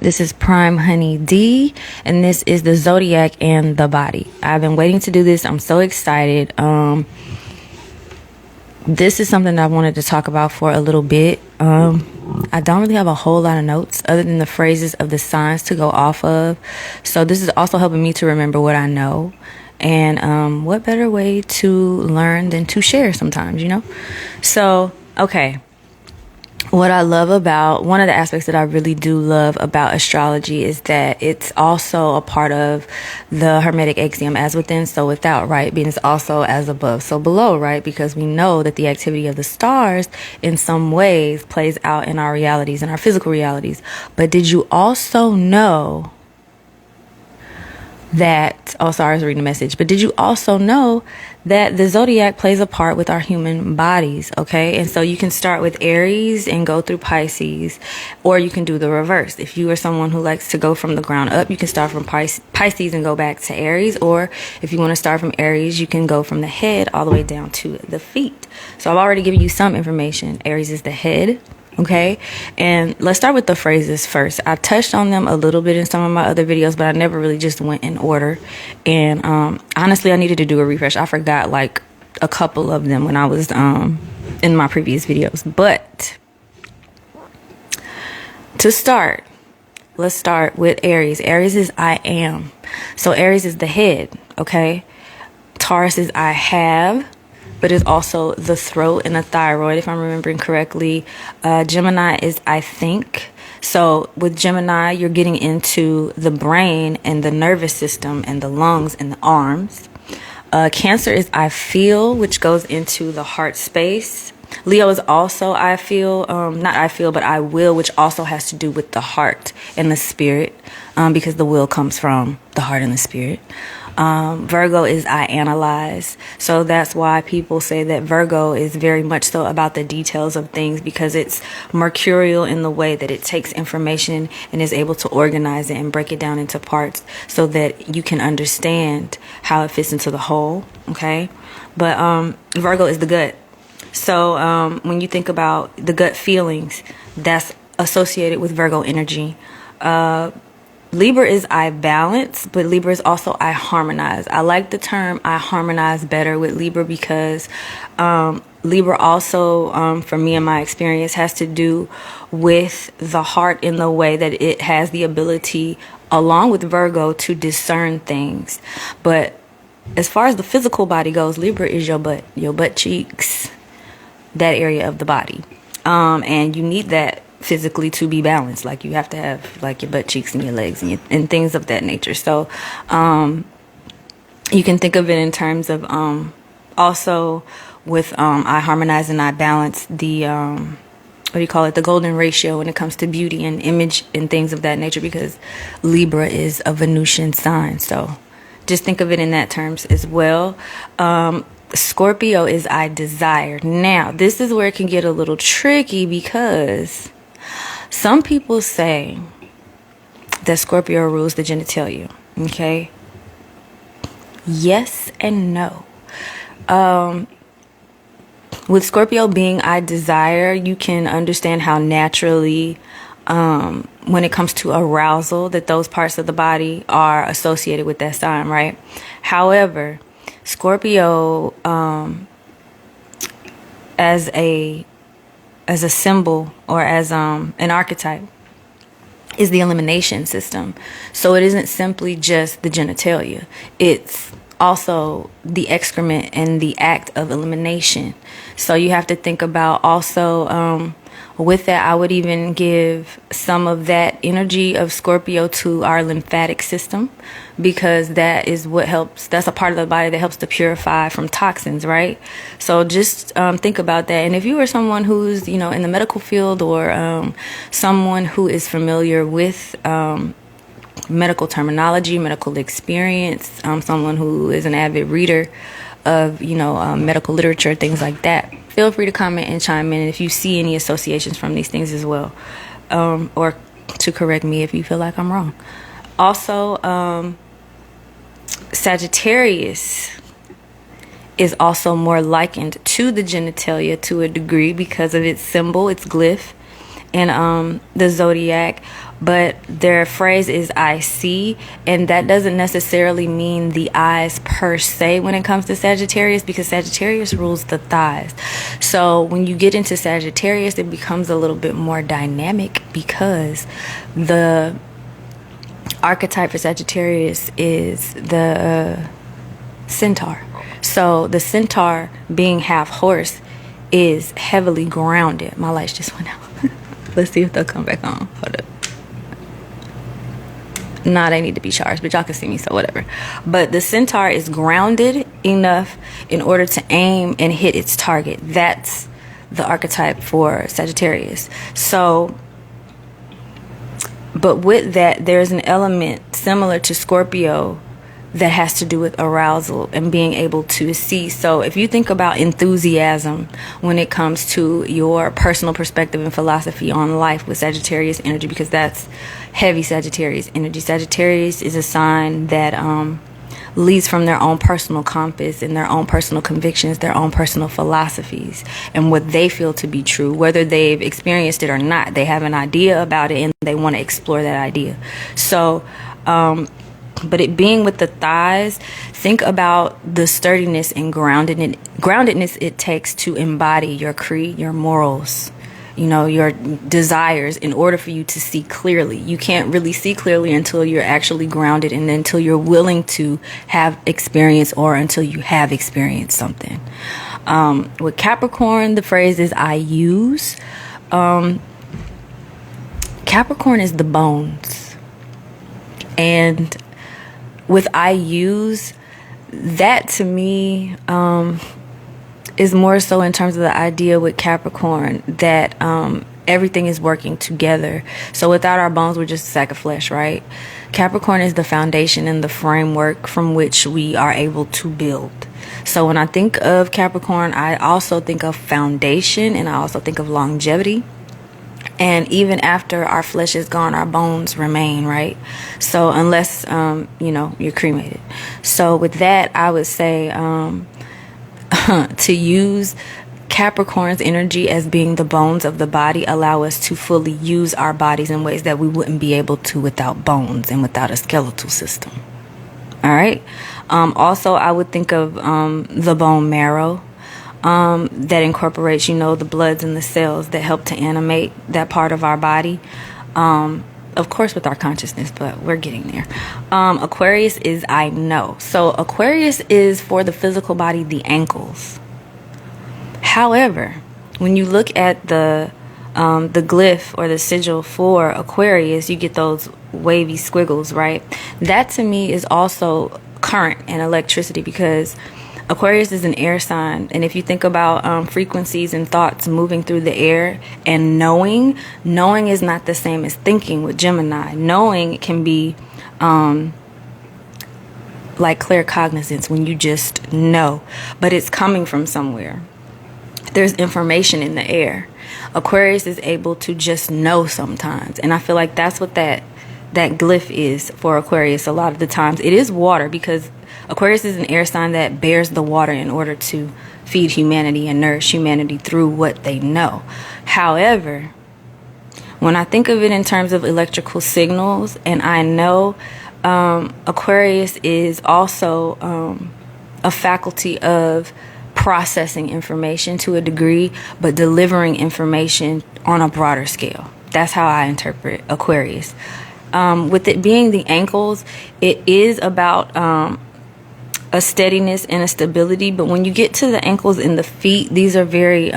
This is Prime Honey D, and this is the Zodiac and the Body. I've been waiting to do this. I'm so excited. This is something that I wanted to talk about for a little bit. I don't really have a whole lot of notes other than the phrases of the signs to go off of. So this is also helping me to remember what I know. And what better way to learn than to share sometimes, you know? So, okay. What I love about, one of the aspects that I really do love about astrology is that it's also a part of the Hermetic axiom, as within, so without, right? Being it's also as above, so below, right? Because we know that the activity of the stars in some ways plays out in our realities, in our physical realities. But did you also know that, oh, sorry, I was reading a message, but did you also know that the zodiac plays a part with our human bodies? Okay. And so you can start with Aries and go through Pisces, or you can do the reverse. If you are someone who likes to go from the ground up, you can start from Pisces and go back to Aries. Or if you want to start from Aries, you can go from the head all the way down to the feet. So I've already given you some information. Aries is the head. Okay, and let's start with the phrases first. I touched on them a little bit in some of my other videos, but I never really just went in order. And honestly, I needed to do a refresh. I forgot like a couple of them when I was in my previous videos. But to start, let's start with Aries. Aries is I am. So Aries is the head. Okay, Taurus is I have, but it's also the throat and the thyroid, if I'm remembering correctly. Gemini is I think. So with Gemini, you're getting into the brain and the nervous system and the lungs and the arms. Cancer is I feel, which goes into the heart space. Leo is also I feel, not I feel, but I will, which also has to do with the heart and the spirit, because the will comes from the heart and the spirit. Virgo is I analyze. So that's why people say that Virgo is very much so about the details of things, because it's mercurial in the way that it takes information and is able to organize it and break it down into parts so that you can understand how it fits into the whole. Okay. But Virgo is the gut. So when you think about the gut feelings, that's associated with Virgo energy. Libra is I balance, but Libra is also I harmonize. I like the term I harmonize better with Libra because Libra also, for me and my experience, has to do with the heart in the way that it has the ability, along with Virgo, to discern things. But as far as the physical body goes, Libra is your butt cheeks, that area of the body. And you need that physically to be balanced. Like you have to have like your butt cheeks and your legs and things of that nature. So you can think of it in terms of also with I harmonize and I balance the what do you call it, the golden ratio when it comes to beauty and image and things of that nature, because Libra is a Venusian sign. So just think of it in that terms as well. Scorpio is I desire. Now this is where it can get a little tricky, because some people say that Scorpio rules the genitalia. Okay. Yes and no. With Scorpio being I desire, you can understand how naturally, when it comes to arousal, that those parts of the body are associated with that sign, right? However, Scorpio, as a symbol or as an archetype, is the elimination system. So it isn't simply just the genitalia. It's also the excrement and the act of elimination. So you have to think about also, with that, I would even give some of that energy of Scorpio to our lymphatic system, because that is what helps. That's a part of the body that helps to purify from toxins, right? So just think about that. And if you are someone who's, in the medical field, or someone who is familiar with medical terminology, medical experience, someone who is an avid reader of, medical literature, things like that, feel free to comment and chime in if you see any associations from these things as well, or to correct me if you feel like I'm wrong. Also, Sagittarius is also more likened to the genitalia to a degree because of its symbol, its glyph, in the zodiac, but their phrase is I see, and that doesn't necessarily mean the eyes per se when it comes to Sagittarius, because Sagittarius rules the thighs. So when you get into Sagittarius, it becomes a little bit more dynamic, because the archetype for Sagittarius is the centaur. So the centaur, being half horse, is heavily grounded. My lights just went out. Let's see if they'll come back on. Hold up. Nah, they need to be charged, but y'all can see me, so whatever. But the centaur is grounded enough in order to aim and hit its target. That's the archetype for Sagittarius. So, but with that, there's an element similar to Scorpio that has to do with arousal and being able to see. So if you think about enthusiasm when it comes to your personal perspective and philosophy on life with Sagittarius energy, because that's heavy Sagittarius energy. Sagittarius is a sign that leads from their own personal compass and their own personal convictions, their own personal philosophies, and what they feel to be true, whether they've experienced it or not. They have an idea about it and they want to explore that idea. So but it being with the thighs, think about the sturdiness and groundedness it takes to embody your creed, your morals, your desires, in order for you to see clearly. You can't really see clearly until you're actually grounded, and until you're willing to have experience, or until you have experienced something. With Capricorn, the phrase is I use. Capricorn is the bones. And with I use, that to me is more so in terms of the idea with Capricorn that everything is working together. So without our bones, we're just a sack of flesh, right? Capricorn is the foundation and the framework from which we are able to build. So when I think of Capricorn, I also think of foundation, and I also think of longevity. And even after our flesh is gone, our bones remain, right? So unless, you're cremated. So with that, I would say to use Capricorn's energy as being the bones of the body allow us to fully use our bodies in ways that we wouldn't be able to without bones and without a skeletal system. All right. Also, I would think of the bone marrow. That incorporates, the bloods and the cells that help to animate that part of our body. Of course, with our consciousness, but we're getting there. Aquarius is I know. So Aquarius is for the physical body, the ankles. However, when you look at the glyph or the sigil for Aquarius, you get those wavy squiggles, right? That to me is also current and electricity, because Aquarius is an air sign, and if you think about frequencies and thoughts moving through the air, and knowing is not the same as thinking with Gemini. Knowing can be like clear cognizance, when you just know, but it's coming from somewhere. There's information in the air. Aquarius is able to just know sometimes, and I feel like that's what that glyph is for Aquarius. A lot of the times it is water, because Aquarius is an air sign that bears the water in order to feed humanity and nourish humanity through what they know. However, when I think of it in terms of electrical signals, and I know Aquarius is also a faculty of processing information to a degree, but delivering information on a broader scale. That's how I interpret Aquarius. With it being the ankles, it is about a steadiness and a stability, but when you get to the ankles and the feet, these are very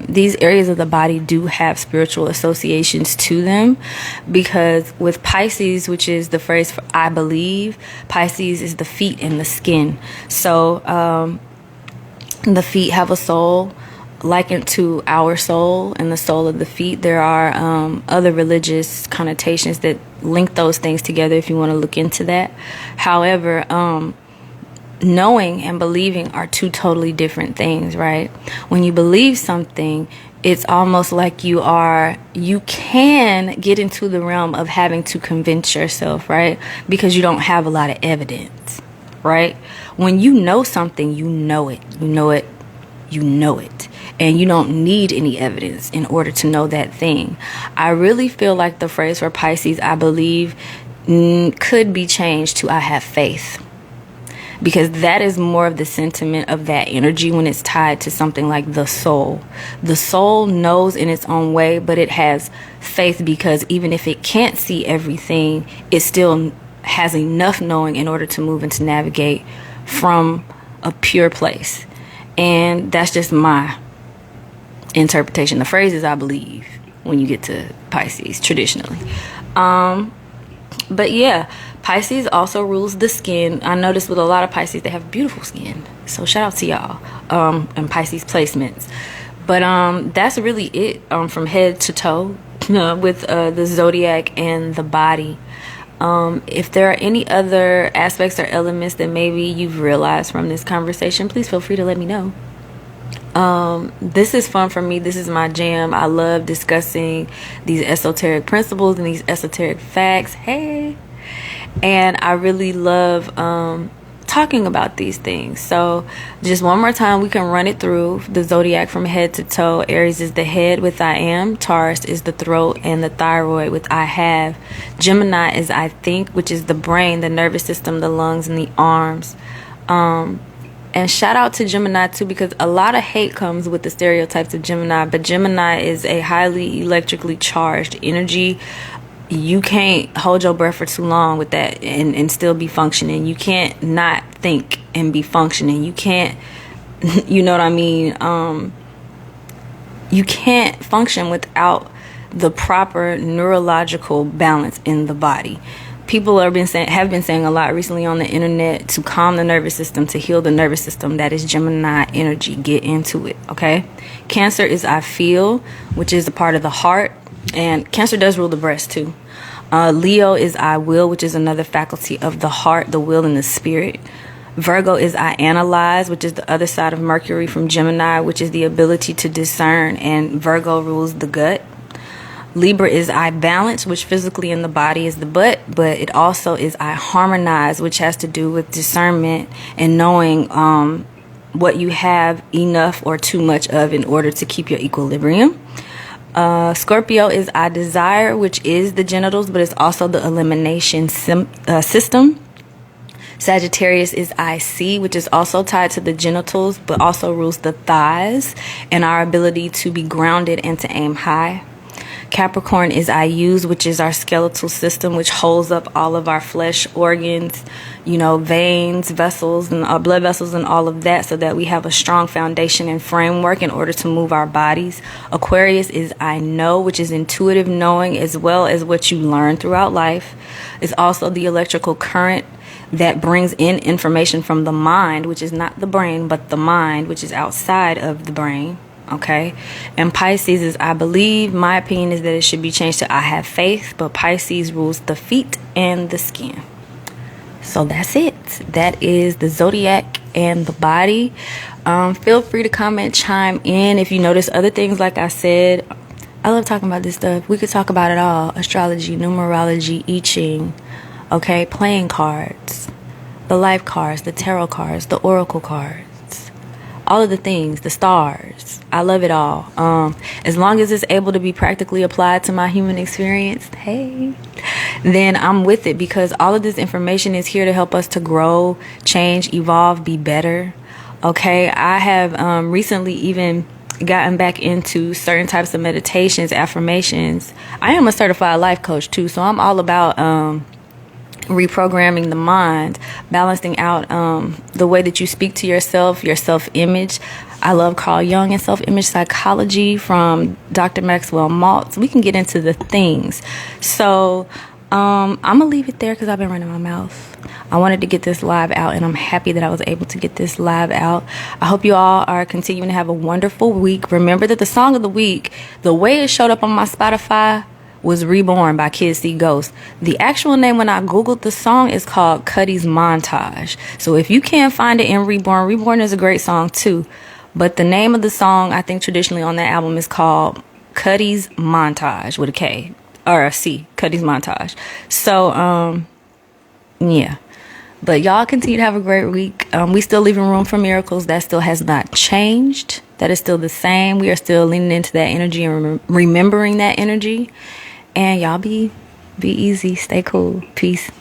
these areas of the body do have spiritual associations to them, because with Pisces, which is the phrase for I believe, Pisces is the feet and the skin. So the feet have a soul likened to our soul and the soul of the feet. There are other religious connotations that link those things together if you want to look into that. However, knowing and believing are two totally different things, right? When you believe something, it's almost like you can get into the realm of having to convince yourself, right? Because you don't have a lot of evidence, right? When you know something, you know it. and you don't need any evidence in order to know that thing. I really feel like the phrase for Pisces, I believe, could be changed to I have faith, because that is more of the sentiment of that energy when it's tied to something like the soul. The soul knows in its own way, but it has faith because even if it can't see everything, it still has enough knowing in order to move and to navigate from a pure place. And that's just my interpretation. The phrases I believe when you get to Pisces traditionally. But yeah, Pisces also rules the skin. I noticed with a lot of Pisces, they have beautiful skin. So shout out to y'all and Pisces placements. But that's really it from head to toe with the Zodiac and the body. If there are any other aspects or elements that maybe you've realized from this conversation, please feel free to let me know. This is fun for me. This is my jam. I love discussing these esoteric principles and these esoteric facts. Hey. And I really love talking about these things. So just one more time, we can run it through the Zodiac from head to toe. Aries is the head with I am. Taurus is the throat and the thyroid with I have. Gemini is I think, which is the brain, the nervous system, the lungs, and the arms. And shout out to Gemini too, because a lot of hate comes with the stereotypes of Gemini, but Gemini is a highly electrically charged energy. You can't hold your breath for too long with that and still be functioning. You can't not think and be functioning. You can't, you know what I mean? You can't function without the proper neurological balance in the body. People have been saying a lot recently on the internet to calm the nervous system, to heal the nervous system. That is Gemini energy. Get into it, okay? Cancer is I feel, which is a part of the heart. And Cancer does rule the breast too. Leo is I will, which is another faculty of the heart, the will, and the spirit. Virgo is I analyze, which is the other side of Mercury from Gemini, which is the ability to discern. And Virgo rules the gut. Libra is I balance, which physically in the body is the butt, but it also is I harmonize, which has to do with discernment and knowing what you have enough or too much of in order to keep your equilibrium. Scorpio is I desire, which is the genitals, but it's also the elimination system. Sagittarius is I see, which is also tied to the genitals, but also rules the thighs and our ability to be grounded and to aim high. Capricorn is I use, which is our skeletal system, which holds up all of our flesh organs, veins, vessels, and blood vessels and all of that, so that we have a strong foundation and framework in order to move our bodies. Aquarius is I know, which is intuitive knowing as well as what you learn throughout life. It's also the electrical current that brings in information from the mind, which is not the brain, but the mind, which is outside of the brain. Okay, and Pisces is I believe. My opinion is that it should be changed to I have faith, but Pisces rules the feet and the skin. So that's it. That is the Zodiac and the body. Feel free to comment, chime in if you notice other things. Like I said, I love talking about this stuff. We could talk about it all: astrology, numerology, I Ching, okay, playing cards, the life cards, the tarot cards, the oracle cards, all of the things, the stars. I love it all. As long as it's able to be practically applied to my human experience, hey, then I'm with it, because all of this information is here to help us to grow, change, evolve, be better. Okay, I have recently even gotten back into certain types of meditations, affirmations. I am a certified life coach too, so I'm all about reprogramming the mind, balancing out the way that you speak to yourself, your self-image. I love Carl Jung and self-image psychology from Dr. Maxwell Maltz. We can get into the things. So I'm going to leave it there because I've been running my mouth. I wanted to get this live out, and I'm happy that I was able to get this live out. I hope you all are continuing to have a wonderful week. Remember that the song of the week, the way it showed up on my Spotify, was Reborn by Kids See Ghosts. The actual name when I googled the song is called Cuddy's Montage. So if you can't find it in Reborn is a great song too. But the name of the song, I think traditionally on that album, is called Cuddy's Montage with a K or a C. Cuddy's Montage. So yeah. But y'all continue to have a great week. We still leaving room for miracles. That still has not changed. That is still the same. We are still leaning into that energy and remembering that energy. And y'all be easy. Stay cool. Peace.